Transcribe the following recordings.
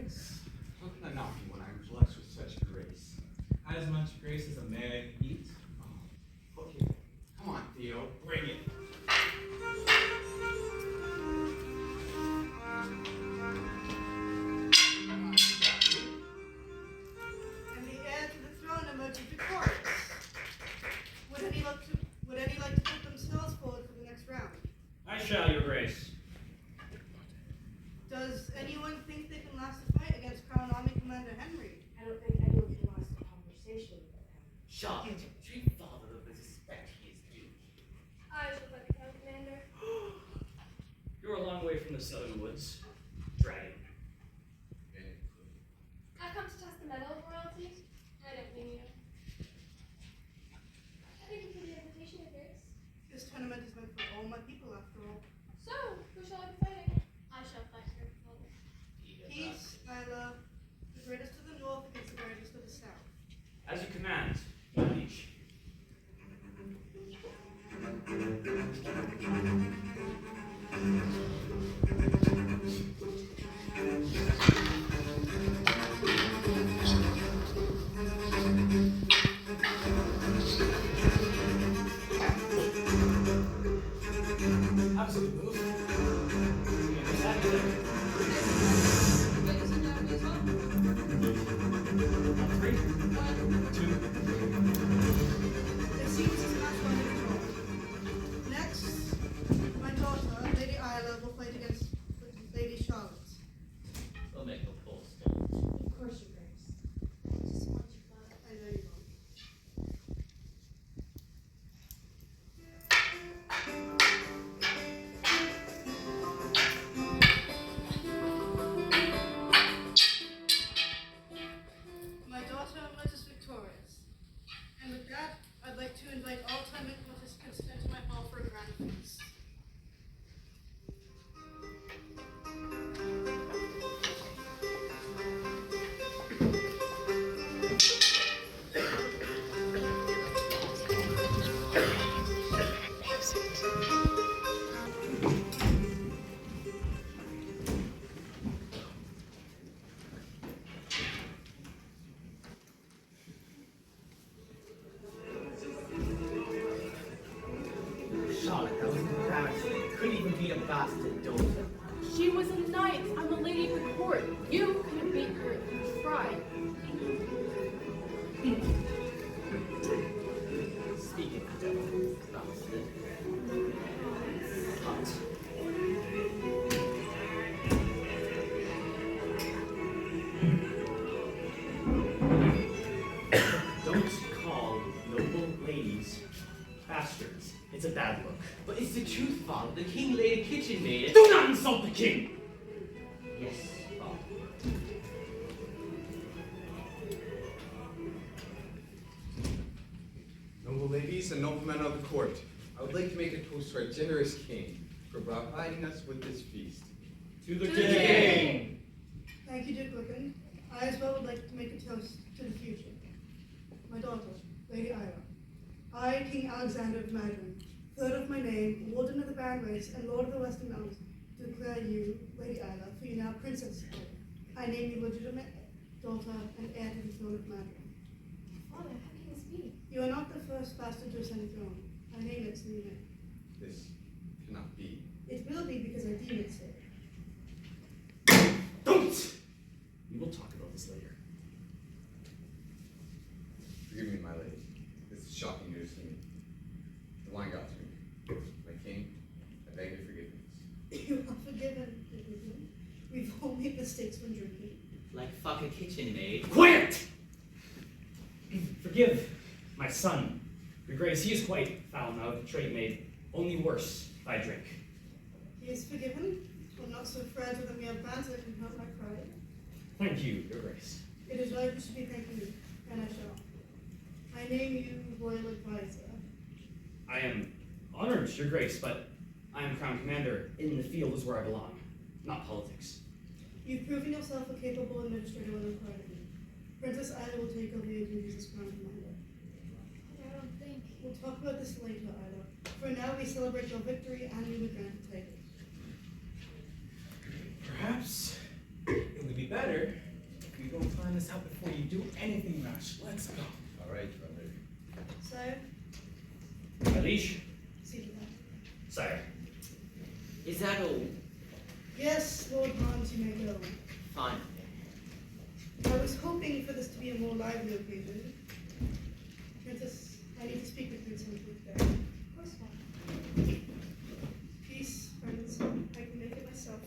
grace. How can I not be when I am blessed with such grace? As much grace as a man can eat. Oh, okay, come on, Theo, bring it. And the heir to the throne emerges victorious. Would any like to put themselves forward for the next round? I shall, your grace. Does anyone think they can last the fight against Crown Army Commander Henry? I don't think anyone can last a conversation with him. Shall treat father with the respect he is due. I shall fight the Count Commander. You're a long way from the southern woods. Dragon. I've come to test the mettle of royalty. I don't mean you. Thank you for the invitation, Your Grace. This tournament is meant for all my people, after all. So, who shall I be fighting? I shall fight her father. Peace, Isla, the greatest of the north against the greatest of the south. As you command, my liege. Absolute move. Three. Two. It seems this match will be drawn. Next, my daughter, Lady Isla, will fight against Lady Charlotte. We'll make a full stop. Of course, Your Grace. I just want you, Father. I know you won't. My daughter emerges victorious. And with that, I'd like to invite all tournament participants into my hall for a grand feast. Charlotte, that was embarrassing. Couldn't even beat a bastard daughter. She was a knight. I'm a lady of the court. You couldn't beat her if you tried. Speaking of the devil, bastard. Slut. Don't call noble ladies bastards. It's a bad look. But it's the truth, father. The king laid a kitchen maid. Do not insult the king! Yes, father. Noble ladies and noblemen of the court, I would like to make a toast to our generous king for providing us with this feast. To the To the king! Thank you, Duke Wiccan. I as well would like to make a toast to the future. My daughter, Lady Ira. I, King Alexander of Madrid, third of my name, warden of the Baron Race, and lord of the Western Mountains, declare you, Lady Ira, for you now Princess. I name you legitimate daughter and heir to the throne of Madrid. Father, how can this be? You are not the first bastard to ascend the throne. I name it, so you may. This cannot be. It will be because I deem it so. Don't! We will talk about this later. Forgive me, my lady. This is shocking news to me. The wine got to me. My king, I beg your forgiveness. You are forgiven, Duke Wiccan. We've all made mistakes when drinking. Like fuck a kitchen maid. Quiet! Forgive my son. Your grace, he is quite foul-mouthed, trade made only worse by drink. He is forgiven, but not so fragile that we have bands that can hurt my pride. Thank you, your grace. It is I who should be thanking you, and I shall. I name you Royal Advisor. I am honored, your grace, but I am crown commander. In the field is where I belong, not politics. You've proven yourself a capable administrator when required of you. Princess Ida will take over your duties as crown commander. I don't think. We'll talk about this later, Ida. For now, we celebrate your victory and newly granted title. Perhaps it would be be better if you go find this out before you do anything rash. Let's go. All right, brother. Sire, My liege. see to that. Sire. Is that all? Yes, Lord Hans, you may go. Fine. I was hoping for this to be a more lively occasion. Princess, I need to speak with Prince Henrik there. Of course not. Peace, friends. I can make it myself.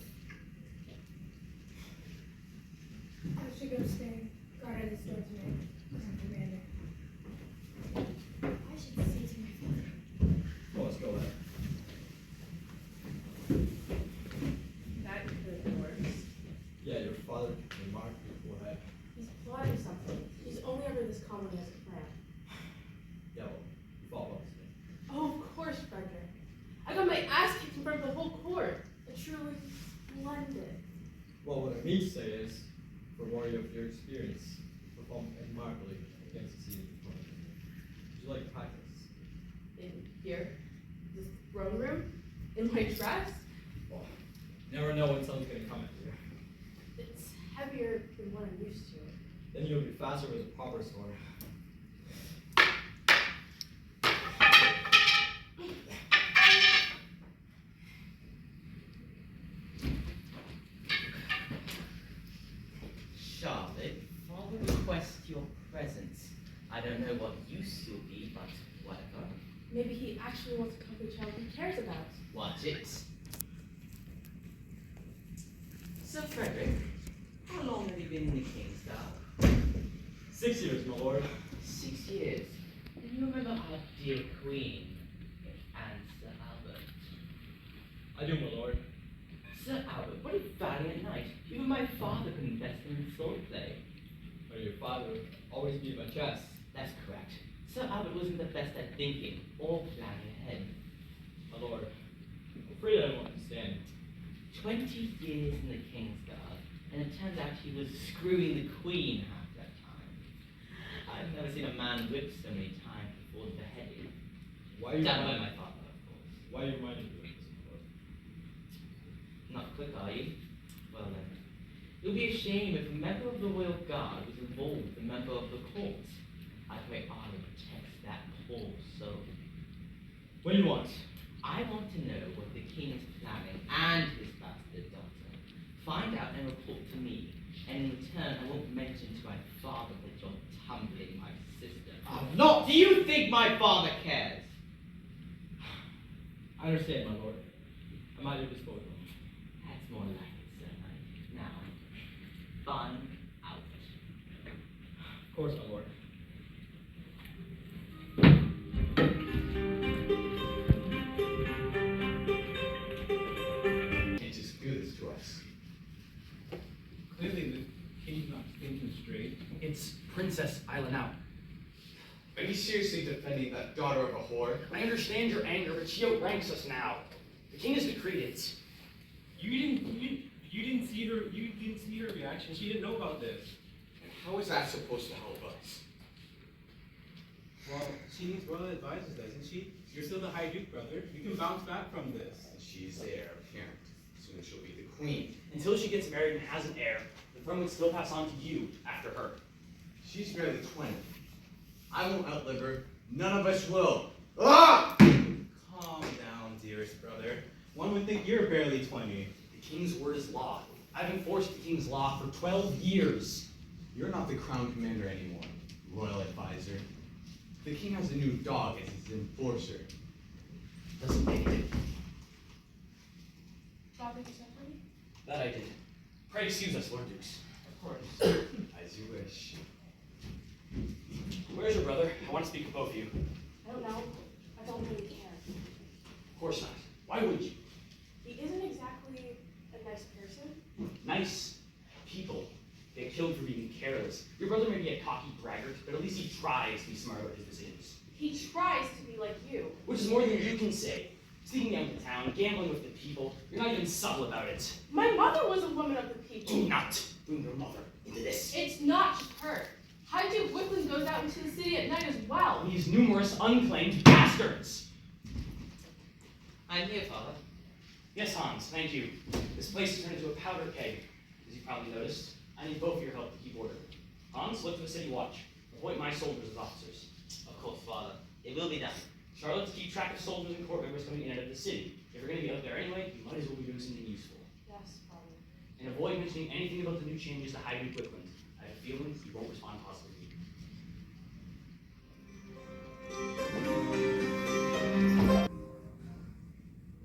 I should go stay. Guard at this door tonight. Crown Commander. I should see to my father. Well, let's go there. That could work. Yeah, your father remarked before that. He's plotting something. He's only ever this calm when he has a plan. Yeah, well, you follow up with me. Oh, of course, Frederick. I got my ass kicked in front of the whole court. It's truly splendid. Well, what I mean to say is, for warrior of your experience, perform admirably against the scene of opponent. Would you like to practice? In here, this throne room, in my dress. Well, never know when someone's gonna come at you. It's heavier than what I'm used to. Then you'll be faster with a proper sword. Charlotte, father requests your presence. I don't know what use you'll be, but whatever. Maybe he actually wants to comfort a child he cares about. Watch it. So, Frederick, how long have you been in the King's Guard? 6 years, my lord. 6 years. And you remember our dear Queen and Sir Albert? I do, my lord. Sir Albert, what a valiant knight. Even my father couldn't best him in swordplay. But your father would always beat my chest. That's correct. Sir Albert wasn't the best at thinking or planning ahead. My lord, I'm afraid I don't understand. 20 years in the King's Guard, and it turns out he was screwing the Queen half that time. I've never seen a man whipped so many times before the beheading. Why are you Done by reminding my me? father, of course. Why are you reminding me of this, my lord? Not quick, are you? Well then. It would be a shame if a member of the Royal Guard was involved with a member of the court. I pray Allah protects that poor soul. What do you want? I want to know what the king is planning and his bastard daughter. Find out and report to me. And in return, I won't mention to my father that you're tumbling my sister. I'm not! Do you think my father cares? I understand, my lord. I'm at your disposal. That's more like it, sir. Now, fun out. Of course, my lord. Can't just do this to us. Clearly, the king's not thinking straight. It's Princess Isla. Are you seriously defending that daughter of a whore? I understand your anger, but she outranks us now. The king has decreed it. You didn't see her reaction. She didn't know about this. And how is that supposed to help us? Well, she needs royal advisors, doesn't she? You're still the High Duke, brother. You can bounce back from this. And she's the heir apparent. Soon she'll be the queen. Until she gets married and has an heir, the throne would still pass on to you after her. She's barely 20. I won't outlive her. None of us will. Ah! Calm down, dearest brother. One would think you're barely 20. The king's word is law. I've enforced the king's law for 12 years. You're not the crown commander anymore, royal advisor. The king has a new dog as his enforcer. Doesn't make it. Dropping yourself for me? That I did. Pray excuse us, Lord Dukes. Of course. As you wish. Where's your brother? I want to speak with both of you. I don't know. I don't really care. Of course not. Why would you? He isn't exactly a nice person. Nice people get killed for being careless. Your brother may be a cocky braggart, but at least he tries to be smart about his decisions. He tries to be like you. Which is more than you can say. Sneaking out into town, gambling with the people. You're not even subtle about it. My mother was a woman of the people. Do not bring your mother into this. It's not just her. High Duke Wickland goes out into the city at night as well. These numerous unclaimed bastards. I'm here, father. Yes, Hans, thank you. This place has turned into a powder keg, as you probably noticed. I need both of your help to keep order. Hans, look for the city watch. Appoint my soldiers as officers. Of course, Father. It will be done. Charlotte, to keep track of soldiers and court members coming in and out of the city. If you're going to be out there anyway, you might as well be doing something useful. Yes, Father. And avoid mentioning anything about the new changes to High Duke Wickland. I have a feeling he won't respond positively.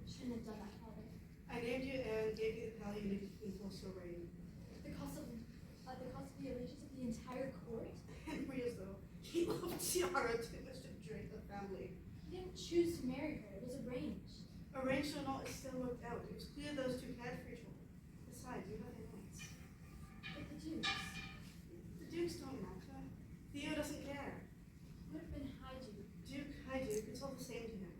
Shouldn't have done that, Father. I named you and gave you the power you needed to enforce your reign. The cost of the allegiance of the entire court? Henry is though. He loved Tiara too much to betray her family. He didn't choose to marry her. It was arranged. Arranged or not, it still worked out. It was clear those two cared for each other. Besides, you have your rights. But the Dukes The Dukes don't matter. Theo doesn't care. would have been High Duke. Duke, High Duke, it's all the same to him.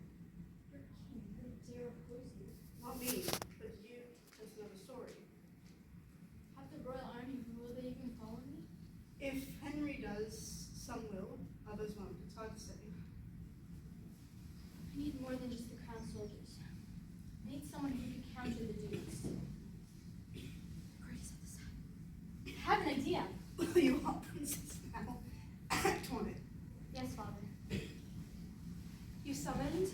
Your king would dare oppose you. Not me, but you. That's another story. Half the royal army, will they even follow me? If Henry does, some will, others won't. It's hard to say. I need more than just the crown soldiers. I need someone who can counter the Dukes. The court is at the side. I have an idea. You are princess now. Act on it. Yes, Father. You summoned?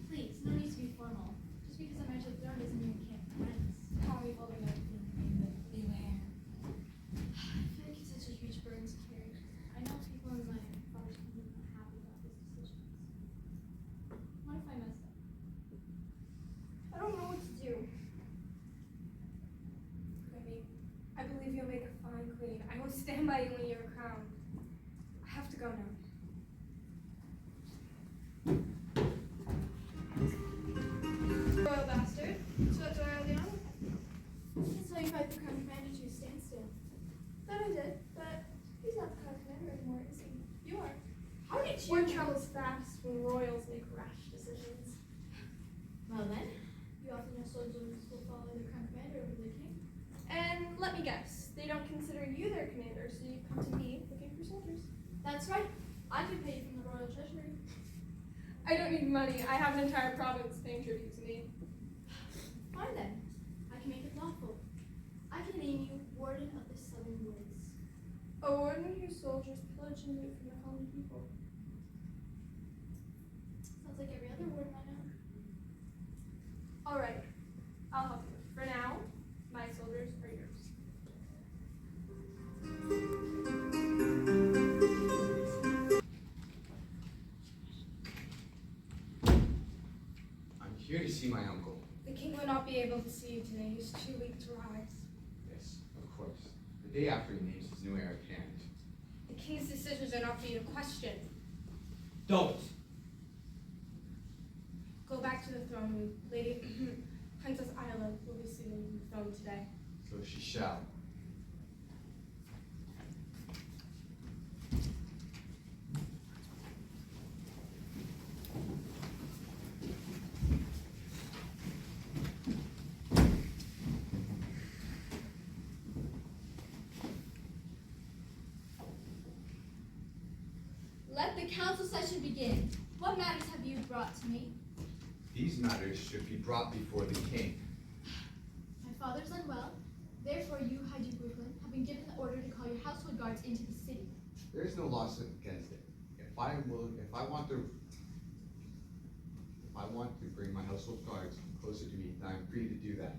Please, no need to be formal. Just because I'm heir to the throne doesn't mean we can't be friends. Call me over the new hair. I feel like it's such a huge burden to carry. I know people in my father's kingdom are not happy about these decisions. What if I mess up? I don't know what to do. Remy, I believe you'll make a fine queen. I will stand by you when you're crowned. I have to go now. Royal bastard. So do I owe the honor? That's how you fight the crown commander to a standstill. That I did, but he's not the crown commander anymore, is he? You are. How did you? War travels fast when royals make rash decisions. Well then, you often know soldiers will follow the crown commander over the king. And let me guess, they don't consider you their commander, so you come to me looking for soldiers. That's right. I can pay you from the royal treasury. I don't need money. I have an entire province paying tribute to me. Fine then. I can make it lawful. I can name you Warden of the Southern Woods. A warden whose soldiers pillage and loot from the common people. Sounds like every other warden I know. All right, I'll help you. For now, my soldiers are yours. I'm here to see my uncle. The king will not be able to see you today. He's too weak to rise. Yes, of course. The day after he names his new heir apparent. The king's decisions are not for you to question. Don't. Go back to the throne room. Lady Princess Isla will be seated on the throne today. So she shall. Let the council session begin. What matters have you brought to me? These matters should be brought before the king. My father's unwell. Therefore, you, High Duke Wickland, have been given the order to call your household guards into the city. There is no law against it. If I want to bring my household guards closer to me, then I'm free to do that.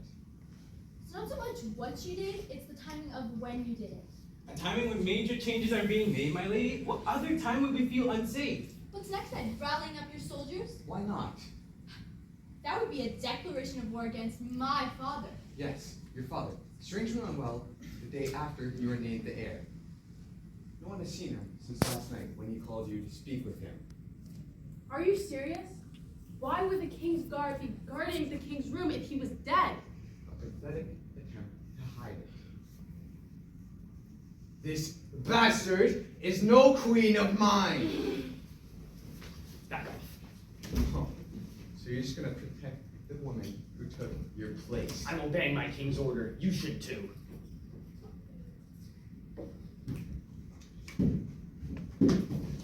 It's not so much what you did, it's the timing of when you did it. A timing when major changes are being made, my lady? What other time would we feel unsafe? What's next then? Rallying up your soldiers? Why not? That would be a declaration of war against my father. Yes, your father. Strangely unwell the day after you were named the heir. No one has seen him since last night when he called you to speak with him. Are you serious? Why would the king's guard be guarding the king's room if he was dead? A pathetic attempt to hide it. This bastard is no queen of mine! Back off. Oh, so you're just gonna protect the woman who took your place? I'm obeying my king's order. You should too.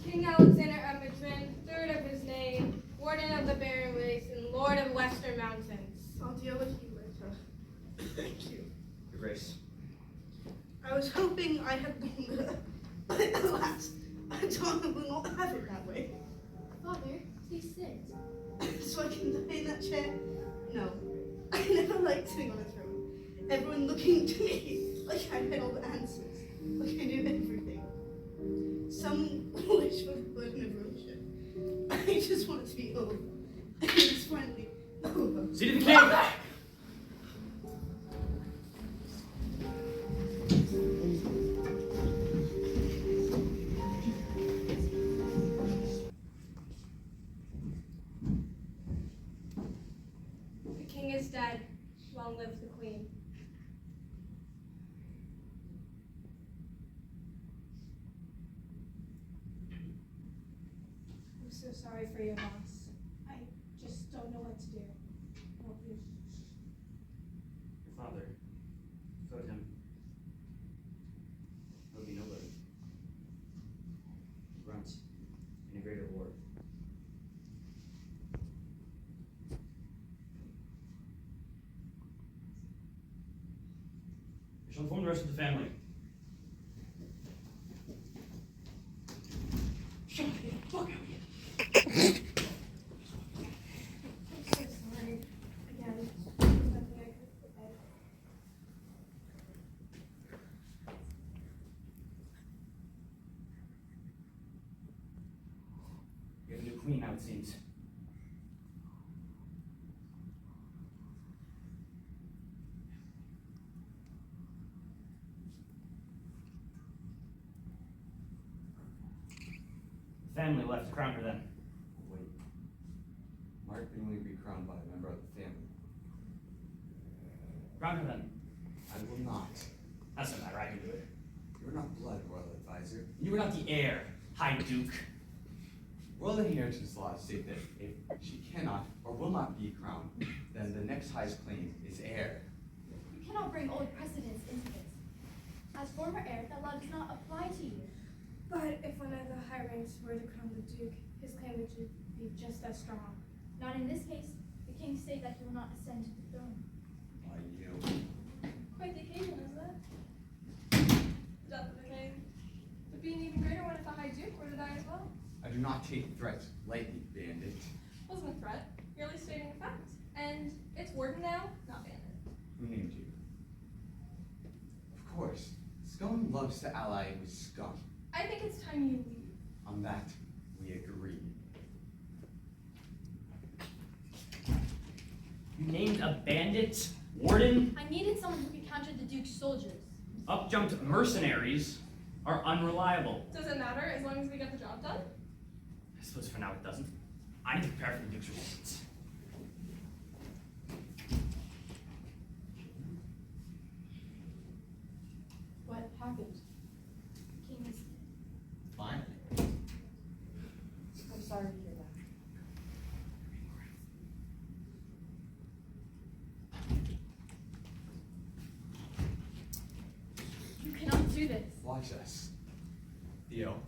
King Alexander Emerson, third of his name, warden of the Barren Wastes, and lord of Western Mountains. I'll deal with you later. Thank you. Your Grace. I was hoping I had longer, but alas, Donna will not have it that way. Father, please sit. So I can die in that chair? No. I never liked sitting on a throne. Everyone looking to me like I had all the answers, like I knew everything. Some wish for the burden of rulership. I just want it to be over. And it's finally over. See to the king! The king is dead. Long live the queen. I'm so sorry for your loss. I just don't know what to do. Help you. Your father, without him, I would be nobody. Grunt in a greater war. I shall inform the rest of the family. Shut up, you fuck out here. I'm so sorry. Again, there's nothing I could say. You have a new queen now, it seems. The family will have to crown her then. Wait. Mark can only be crowned by a member of the family. Crown her then. I will not. That's no matter, I can do it. You are not blood, royal advisor. You are not the heir, High Duke. Royal inheritance laws state that if she cannot or will not be crowned, then the next highest claim is heir. You cannot bring old precedents into this. As former heir, that law does not apply to you. But if one of the high ranks were to crown the duke, his claim would be just as strong. Not in this case. The king stated that he will not ascend to the throne. Why you? Quite the occasion, isn't it? The death of the king would be an even greater one if the high duke were to die as well. I do not take threats lightly, bandit. Wasn't a threat, merely stating a fact. And it's warden now, not bandit. Who named you? Of course, scum loves to ally with scum. I think it's time you leave. On that, we agree. You named a bandit? Warden? I needed someone who could counter the duke's soldiers. Up-jumped mercenaries are unreliable. Does it matter as long as we get the job done? I suppose for now it doesn't. I need to prepare for the Duke's resistance. What happened? The king is Finally. I'm sorry to hear that. You cannot do this. Watch us. Theo,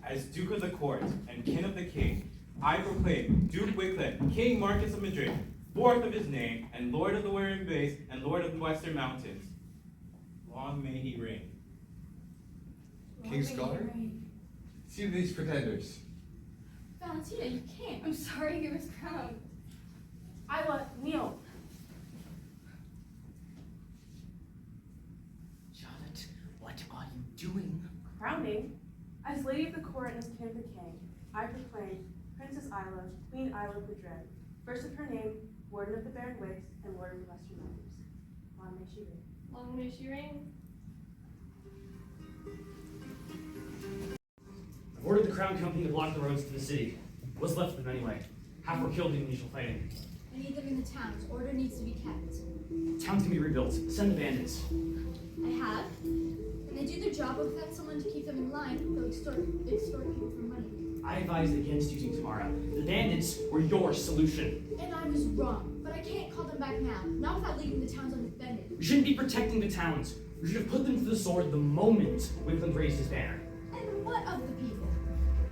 as Duke of the Court and King of the King, I proclaim Duke Wycliffe, King Marcus of Madrid, fourth of his name, and Lord of the Wearing Base, and Lord of the Western Mountains. Long may he reign. King's daughter? See these pretenders. Valentina, you can't. I'm sorry he was crowned. Isla, kneel. Charlotte, what are you doing? Crowning. As Lady of the Court and as King of the King, I proclaim Princess Isla, Queen Isla of Madrid, first of her name, Warden of the Barren Wastes, and Lord of the Western Mountains. Long may she reign. Long may she reign. I've ordered the Crown Company to block the roads to the city. What's left of them anyway? Half were killed in the initial fighting. I need them in the towns. Order needs to be kept. Towns can be rebuilt. Send the bandits. I have. When they do their job, but without someone to keep them in line, they'll extort people for money. I advised against using Tamara. The bandits were your solution. And I was wrong. But I can't call them back now. Not without leaving the towns undefended. We shouldn't be protecting the towns. We should have put them to the sword the moment Wycliffe raised his banner. And what of the people?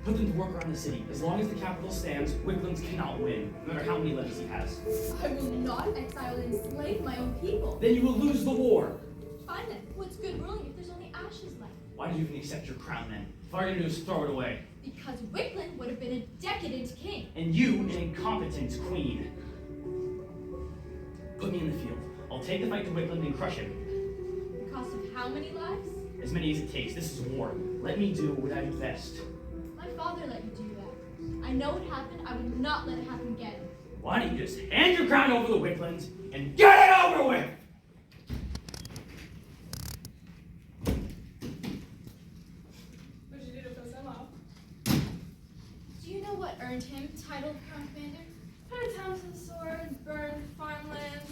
Put them to work around the city. As long as the capital stands, Wycliffe cannot win, no matter how many levies he has. I will not exile and enslave my own people. Then you will lose the war. Fine then. What's good ruling if there's only ashes left. Why did you even accept your crown then? If all you're gonna do is throw it away. Because Wickland would have been a decadent king. And you, an incompetent queen. Put me in the field. I'll take the fight to Wickland and crush him. The cost of how many lives? As many as it takes. This is war. Let me do what I do best. My father let you do that. I know what happened. I would not let it happen again. Why don't you just hand your crown over to Wickland and get it over with? What'd you do to piss him off? Do you know what earned him title of Crown Commander? Put a town to the sword, burned farmland,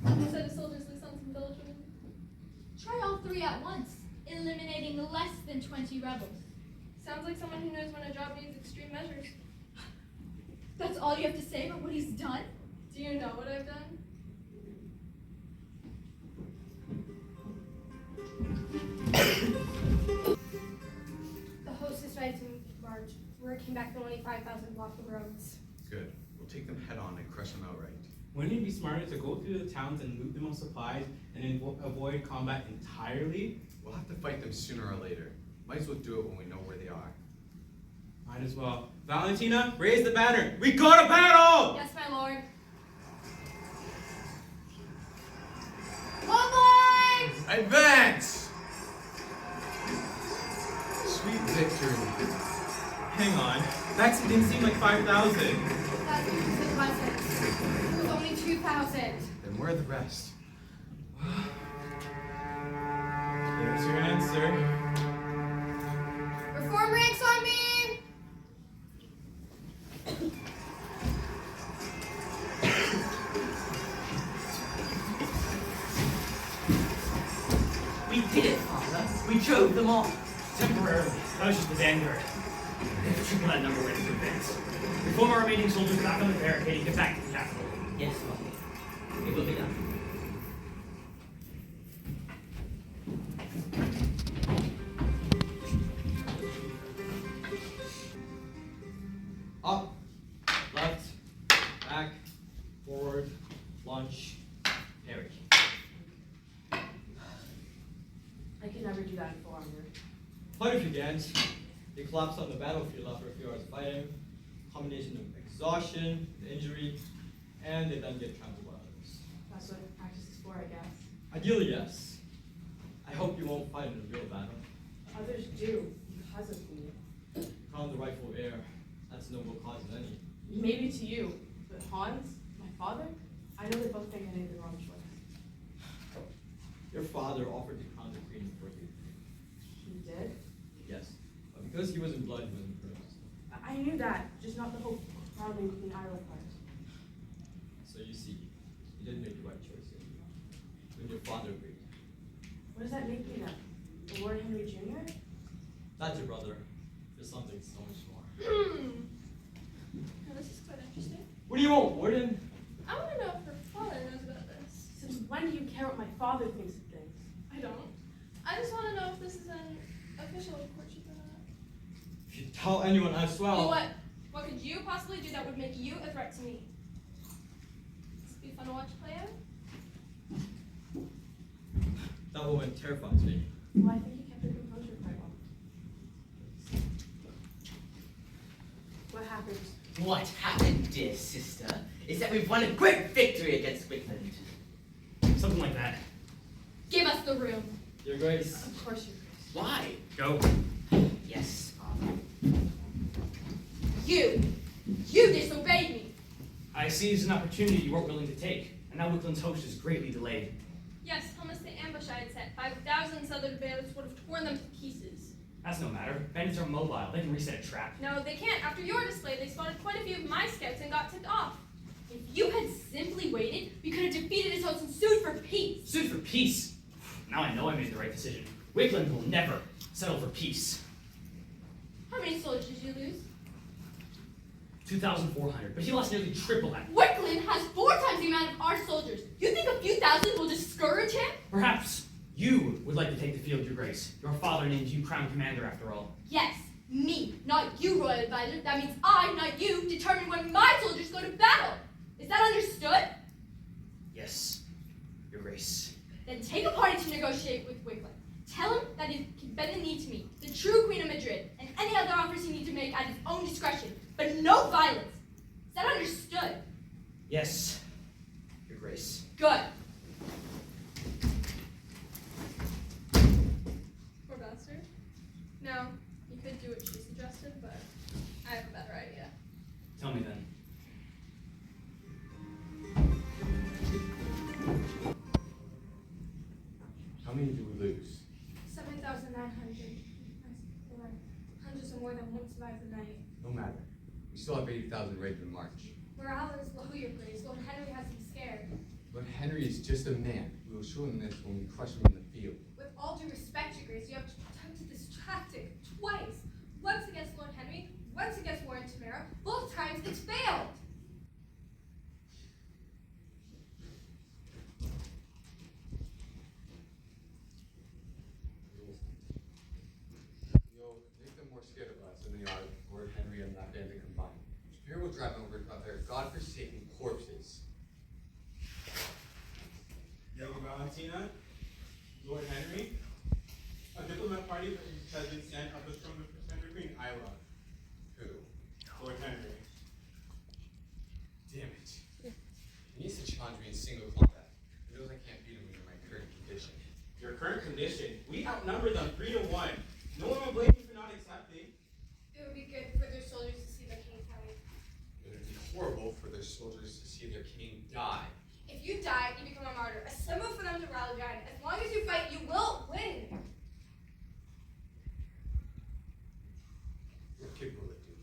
and set his soldiers loose on some village women. Try all three at once, eliminating less than 20 rebels. Sounds like someone who knows when a job needs extreme measures. That's all you have to say about what he's done? Do you know what I've done? The host is ready to march. We're working back the only 5,000 block of roads. Good. We'll take them head on and crush them outright. Wouldn't it be smarter to go through the towns and loot them of supplies and then avoid combat entirely? We'll have to fight them sooner or later. Might as well do it when we know where they are. Might as well. Valentina, raise the banner. We go to battle! Yes, my lord. Advance! Sweet victory. Hang on. That didn't seem like 5,000. That's because it wasn't. It was only 2,000. Then where are the rest? There's your answer. Reform ranks on me! We did it, Father. We drove them off. Temporarily. That was just the vanguard. Triple that number ready to advance. We form our remaining soldiers back on the barricade and get back to the capital. Yes, Father. It will be done. Up, left, back, forward, launch, parry. I could never do that in full armor. Quite a few gangs. They collapse on the battlefield after a few hours fighting. Combination of exhaustion, injury, and they then get trampled by others. That's what practice is for, I guess. Ideally, yes. I hope you won't fight in a real battle. Others do, because of me. Crown the rightful heir. That's a noble cause in any. Maybe to you, but Hans, my father, I know they both think I made the wrong choice. Your father offered to crown the queen for you. He did? Yes. But because he was in blood, he was impressed. I knew that, just not the whole crowning Queen Isla part. So you see, you didn't make the right choice. When your father agreed. What does that make me then? The Lord Henry Jr.? That's your brother. There's something so much more. Now, this is quite interesting. What do you want, Warden? I want to know if her father knows about this. Since when do you care what my father thinks of things? I don't. I just want to know if this is an official courtship or not. If you tell anyone as well. Well, what? What could you possibly do that would make you a threat to me? This would be fun to watch play out. That woman terrifies me. Well, I think he kept her composure quite well. What happened? What happened, dear sister, is that we've won a great victory against Wickland. Something like that. Give us the room. Your Grace. Of course, Your Grace. Why? Go. Yes, Father. You disobeyed me. I seized an opportunity you weren't willing to take, and now Wickland's host is greatly delayed. Yes, almost the ambush I had set. 5,000 southern bandits would have torn them to pieces. That's no matter. Bandits are mobile. They can reset a trap. No, they can't. After your display, they spotted quite a few of my scouts and got tipped off. If you had simply waited, we could have defeated his host and sued for peace. Sued for peace. Now I know I made the right decision. Wickland will never settle for peace. How many soldiers did you lose? 2,400, but he lost nearly triple that. Wickland has 4 times the amount of our soldiers. You think a few thousand will discourage him? Perhaps you would like to take the field, Your Grace. Your father named you Crown Commander, after all. Yes, me, not you, Royal Advisor. That means I, not you, determine when my soldiers go to battle. Is that understood? Yes, Your Grace. Then take a party to negotiate with Wickland. Tell him that he can bend the knee to me, the true Queen of Madrid, and any other offers he needs to make at his own discretion, but no violence. Is that understood? Yes, Your Grace. Good. Poor bastard. No, you could do what she suggested, but I have a better idea. Tell me then. How many do we lose? 7,900. Hundreds of more than won't survive the night. No matter. We still have 80,000 ready to march. Morale is low, Your Grace. Lord Henry has them scared. But Henry is just a man. We will show him this when we crush him in the field. With all due respect, Your Grace, you have attempted this tactic twice. Once against Lord Henry, once against Warren Tamara. Both times it's failed. You'll make them more scared of us than they are Lord Henry and that bandit combined. Spear will drive them over their godforsaken corpses. Young Valentina, Lord Henry, a diplomat party has been sent up from the Presenter Queen Isla. Who? Lord Henry. Damn it. He needs to challenge me in single combat. He knows I can't beat him in my current condition. Your current condition, we outnumber them 3-1. No one will blame you for not accepting. It would be good for their soldiers to see their king coming. It would be horrible for their soldiers to see their king die. If you die, you become a martyr, a symbol for them to rally behind. As long as you fight, you will win. What kid will it do?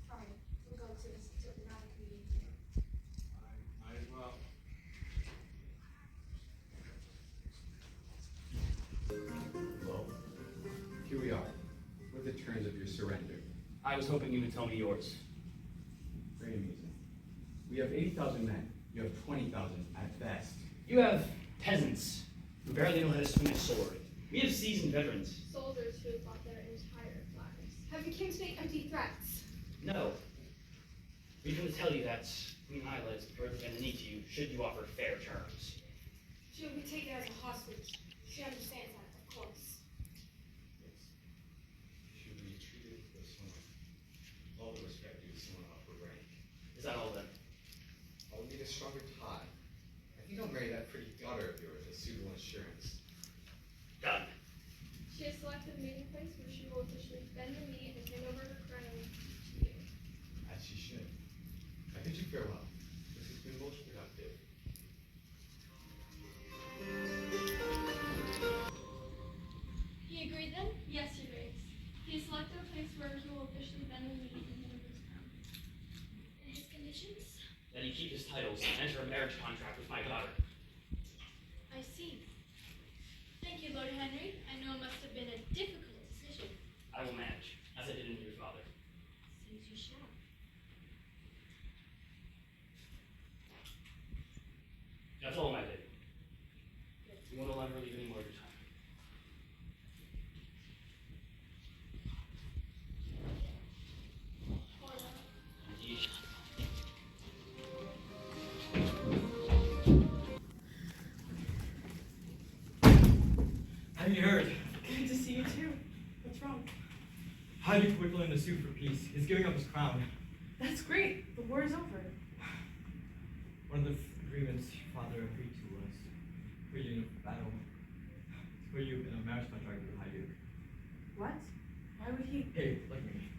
Fine, we'll go to this diplomatic meeting. Might as well. Well, here we are. What are the terms of your surrender? I was hoping you would tell me yours. Very amusing. We have 80,000 men. You have 20,000 at best. You have peasants who barely know how to swing a sword. We have seasoned veterans. Soldiers who have fought their entire lives. Have you came to make empty threats? No. We can tell you that Queen Isla is prepared to bend the knee to you should you offer fair terms. She will be taken as a hostage. She understands that, of course. Yes. She should be treated with all the respect due to someone of her rank. Is that all then? I'll need a stronger tie. I think I'll marry that pretty daughter of yours as suitable insurance. Done. She has selected a meeting place where she will officially bend the knee and hand over her crown to you. As she should. I bid you farewell. This has been most productive. He agreed then? Yes, Your Grace. He has selected a place where he will officially bend the knee and hand over his crown. And his conditions? That he keep his titles and enter a marriage contract with my daughter. I see. Thank you, Lord Henry. I know it must have been a difficult decision. I will manage, as I did in your father. So you shall. That's all, my lady. You won't allow her to leave any more of your time. Indeed. Have you heard? Good to see you too. What's wrong? Hajj Wickle in the suit for peace. He's giving up his crown. That's great. The war is over. One of the agreements your father agreed to was put you in a battle, to put you in a marriage contract with Hajj. What? Why would he? Hey, look at me.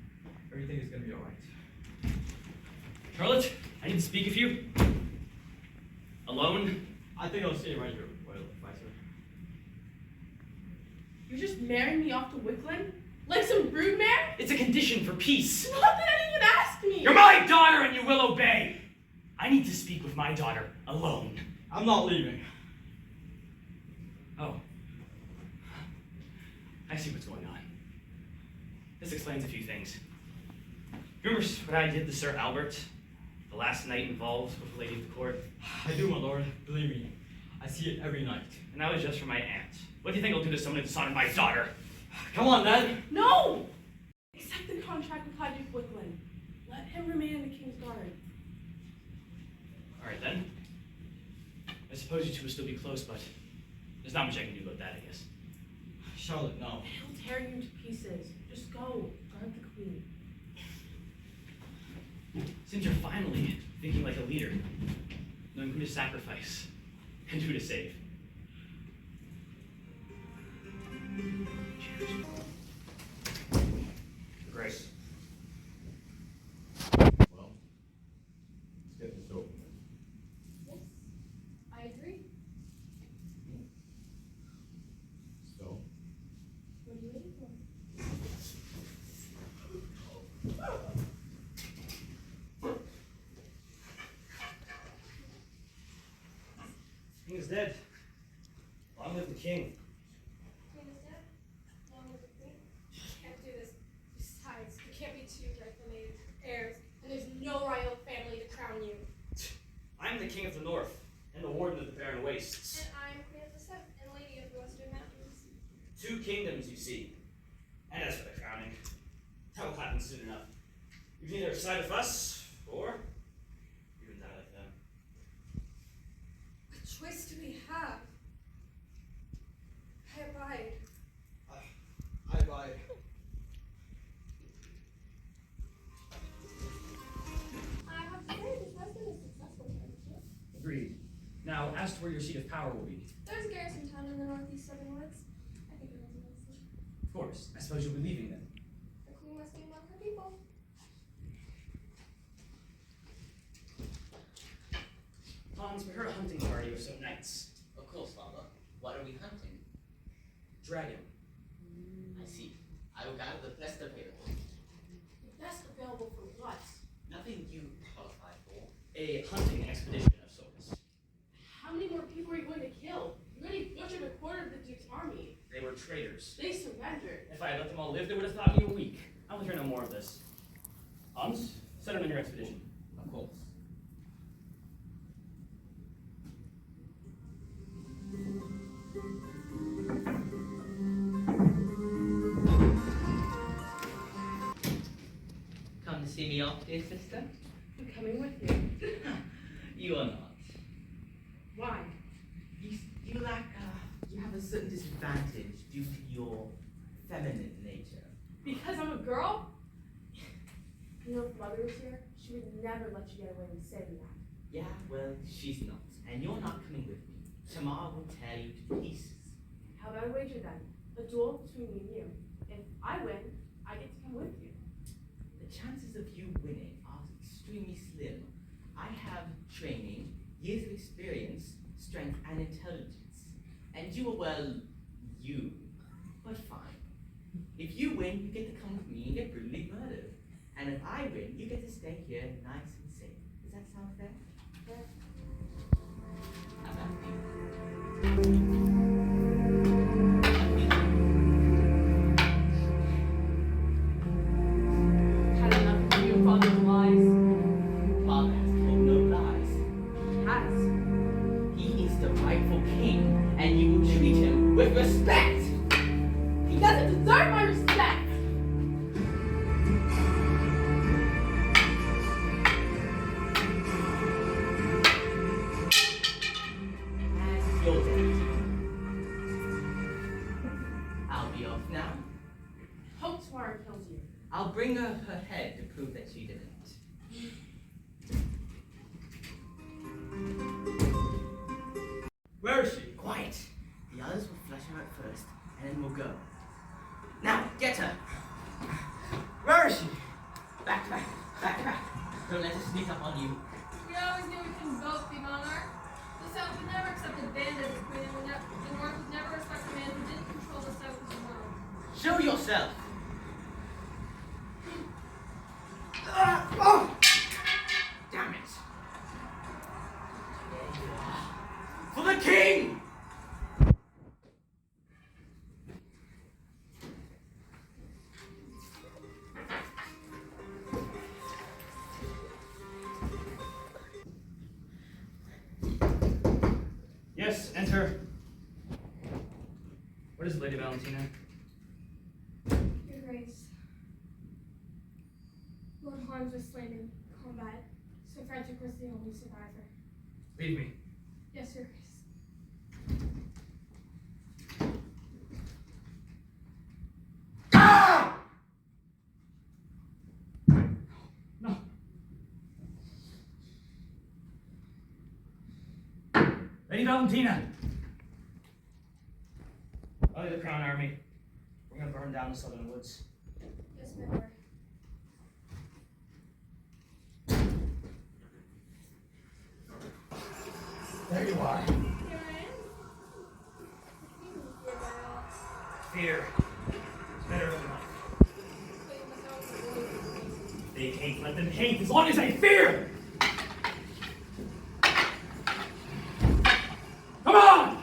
Everything is gonna be alright. Charlotte, I need to speak with you. Alone? I think I'll stay right here, Royal Advisor. You're just marrying me off to Wickland? Like some broodmare? It's a condition for peace. Not that anyone asked me! You're my daughter and you will obey. I need to speak with my daughter alone. I'm not leaving. Oh. I see what's going on. This explains a few things. Remember what I did to Sir Albert the last night involved with the lady of the court? I do, my lord. Believe me. I see it every night. And that was just for my aunt. What do you think I'll do to someone who dishonored my daughter? Come on, then. No! Accept the contract with Hajj Wickland. Let him remain in the king's guard. Alright then. I suppose you two will still be close, but there's not much I can do about that, I guess. Charlotte, no. He'll tear you to pieces. Just go. Guard the queen. Seems you're finally thinking like a leader, knowing who to sacrifice and who to save. Cheers. For grace. Well, let's get this over with. Yes, I agree. So, What are you waiting for? King is dead. Long live the king. Queen is dead. Long live the queen. Can't do this. Besides, there can't be two rightful heirs, and there's no royal family to crown you. I'm the king of the north, and the warden of the barren wastes. And I'm queen of the south and lady of the western mountains. 2 kingdoms, you see. And as for the crowning, that will happen soon enough. You can either side with us, or you can die like them. What choice do we have? I abide. I abide. I have to say, this has been a successful partnership. Agreed. Now, as to where your seat of power will be. There's a garrison town in the northeast southern woods. I think it was a nice city. Of course, I suppose you'll be leaving then. The queen must be among her people. Hans, we heard a hunting party with some knights. Of course, father. What are we hunting? Dragon. I see. I will gather the best available. The best available for what? Nothing you qualify for. A hunting expedition of sorts. How many more people are you going to kill? You already butchered a quarter of the Duke's army. They were traitors. They surrendered. If I had let them all live, they would have thought me a weak. I will hear no more of this. Hans, set him in your expedition. Of course. Come to see me off, dear sister? I'm coming with you. You are not. Why? You lack, you have a certain disadvantage due to your feminine nature. Because I'm a girl? You know, if Mother was here, she would never let you get away with saying that. Yeah, well, she's not. And you're not coming with me. Tamar will tear you to pieces. How about a wager then? A duel between me and you. If I win, I get to come with you. The chances of you winning are extremely slim. I have training, years of experience, strength, and intelligence. And you are, well, you. But fine. If you win, you get to come with me and get brutally murdered. And if I win, you get to stay here nice and safe. Does that sound fair? Fair. How about Had enough of you, father's lies. Father has told no lies. Has. He is the rightful king, and you will treat him with respect. He doesn't deserve my respect! And you're dead. I'll be off now. Hope tomorrow kills you. I'll bring her head to prove that she didn't. Where is she? Quiet. The others will flush her at first, and then we'll go. Now, get her. Where is she? Back to back, back to back. Don't let her sneak up on you. We always knew we couldn't both be monarch. The South would never accept a bandit as queen, and the North would never respect a man who didn't control the South as well. Show yourself. Damn it. There you are. For the king! Yes, enter. What is it, Lady Valentina? Your Grace. Lord Hans was slain in combat, so Frederick was the only survivor. Leave me. Yes, Your Grace. Lady Valentina! Lady the Crown Army, we're gonna burn down the southern woods. Yes, my lord. There you are. Here I am. Fear. It's better than life. But you must also believe. They hate, let them hate, as long as they fear! Come on!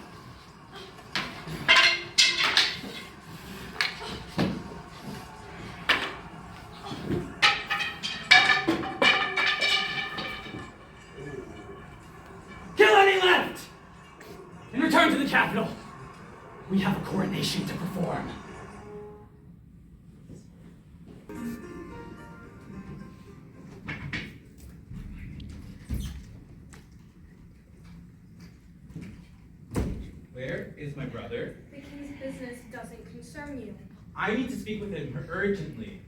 Kill any left! And return to the capital. We have a coronation to perform. Where is my brother? The king's business doesn't concern you. I need to speak with him urgently.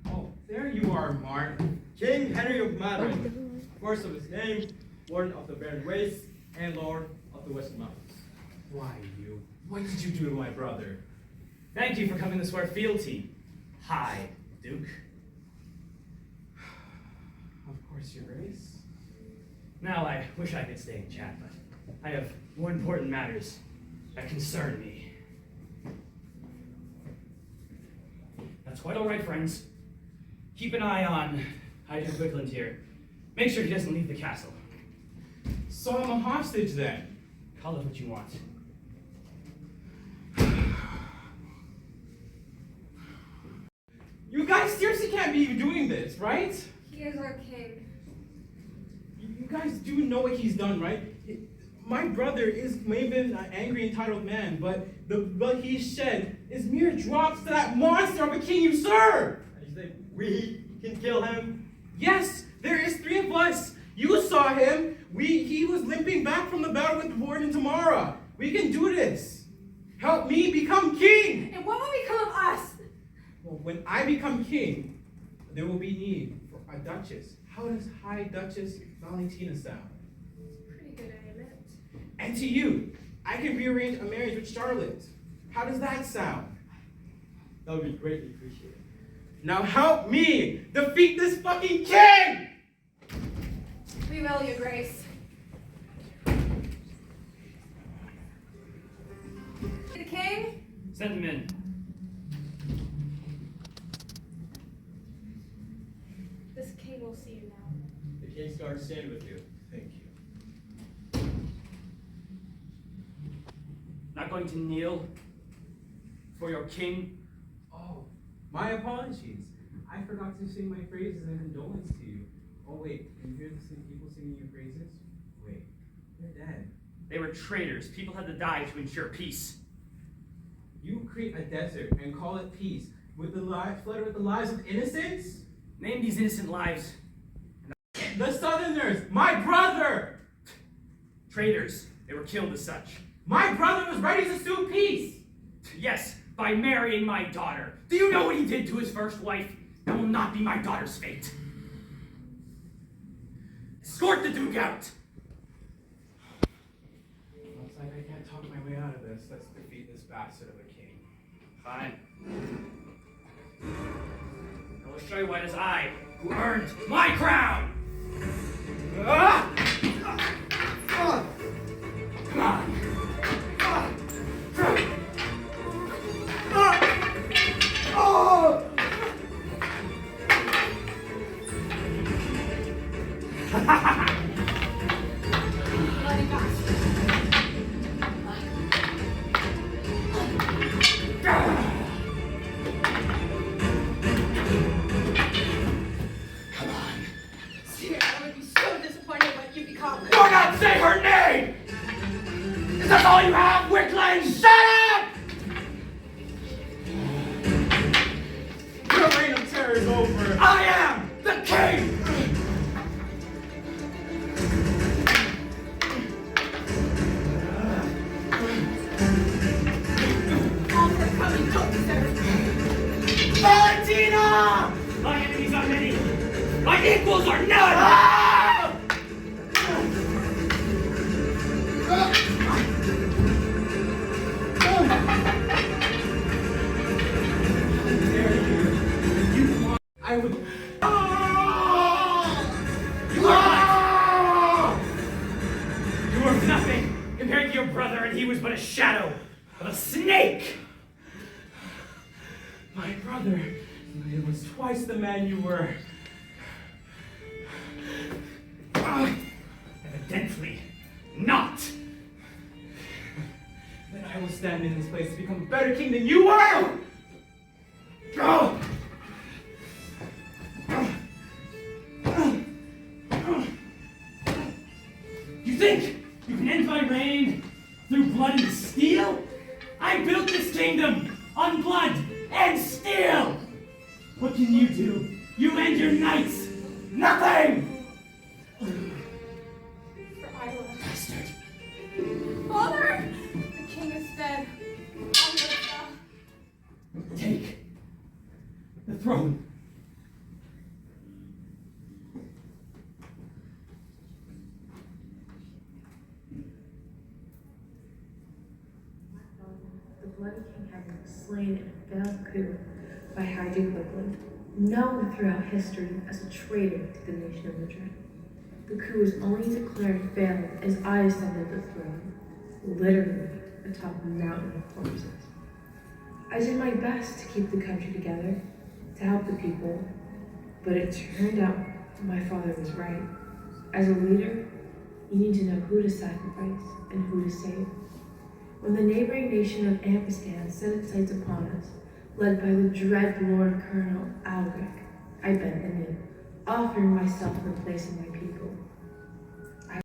Oh, there you are, Mark. King Henry of Madrid, first of his name, Warden of the Barren Wastes, and Lord of the Western Mountains. Why you? What did you do to my brother? Thank you for coming to swear fealty. Hi, Duke. Of course, Your Grace. Now I wish I could stay and chat, but I have more important matters that concern me. That's quite all right, friends. Keep an eye on Hyder Quickland here. Make sure he doesn't leave the castle. So I'm a hostage then? Call it what you want. You guys seriously can't be doing this, right? He is our king. You guys do know what he's done, right? My brother may have been an angry, entitled man, but the blood he shed is mere drops to that monster of a king you serve! And you say, we can kill him? Yes, there is 3 of us. You saw him. He was limping back from the battle with the Warden Tamara. We can do this. Help me become king. And what will become of us? Well, when I become king, there will be need for a duchess. How does High Duchess Valentina sound? Pretty good, I admit. And to you, I can rearrange a marriage with Charlotte. How does that sound? That would be greatly appreciated. Now help me defeat this fucking king! We will, Your Grace. The king? Send him in. This king will see you now. The King's Guard stand with you. Thank you. Not going to kneel for your king? Oh, my apologies. I forgot to sing my phrases and condolence to you. Oh wait, can you hear the people singing your praises? Wait, they're dead. They were traitors. People had to die to ensure peace. You create a desert and call it peace with the flood with the lives of innocents? Name these innocent lives. The Southerners, my brother! Traitors. They were killed as such. My brother was ready to sue peace! Yes, by marrying my daughter. Do you know what he did to his first wife? That will not be my daughter's fate. Escort the Duke out! Looks like I can't talk my way out of this. Let's defeat this bastard of a king. Fine. I will show you why it is I who earned my crown! Ah! Come on! Bloody bastard. Come on! Sir, I would be so disappointed when you become. Do not say her name! Is that all you have, Wickling? Shut up! Your reign of terror is over. I am the king! All for coming home, sir. Valentina! My enemies are many. My equals are none! was but a shadow of a snake. My brother, it was twice the man you were. Evidently not. Then I will stand in this place to become a better king than you were! Go! You think you can end my reign through blood and steel? I built this kingdom on blood and steel! What can you do? You and your knights! Nothing! For Isla. Bastard! Father! The king is dead. Alberta. Take the throne. The Bloody King Henry was slain in a failed coup by High Duke Wickland, known throughout history as a traitor to the nation of Madrid. The coup was only declared failed as I ascended the throne, literally atop a mountain of corpses. I did my best to keep the country together, to help the people, but it turned out my father was right. As a leader, you need to know who to sacrifice and who to save. When the neighboring nation of Ampistan set its sights upon us, led by the dread Lord Colonel Alaric, I bent the knee, offering myself in the place of my people.